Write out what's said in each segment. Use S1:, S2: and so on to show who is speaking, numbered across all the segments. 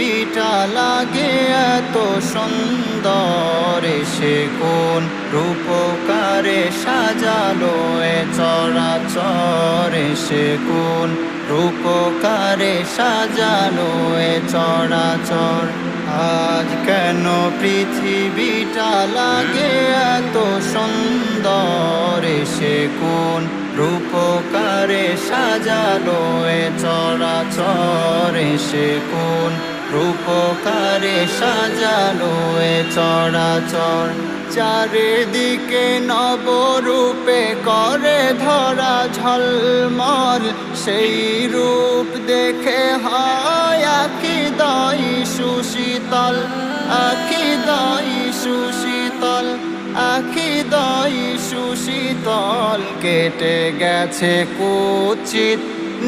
S1: পৃথিবীটা লাগে এত সুন্দর, সে কোন রূপকারে সাজালো এ চরাচর, সে কোন রূপকারে সাজালো এ চরাচর। আজ কেন পৃথিবীটা লাগে এত সুন্দর, সে কোন রূপকারে সাজালো এ চরাচর, সে কোন রূপকারে সাজালো এ চরাচর। চারিদিকে নবরূপে করে ধরা ঝলমল, সেই রূপ দেখে হয় আখিদয় সুশীতল, আখিদয় সুশীতল, আখিদয় সুশীতল। কেটে গেছে কুচিত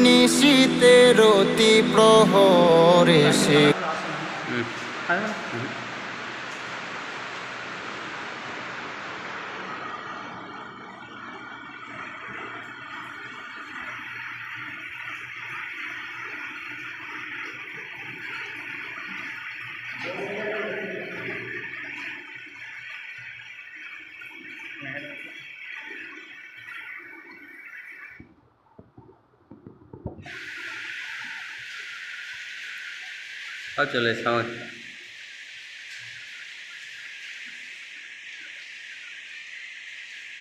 S1: নিশীতের অতি প্রহরে, সে
S2: अब चले समझ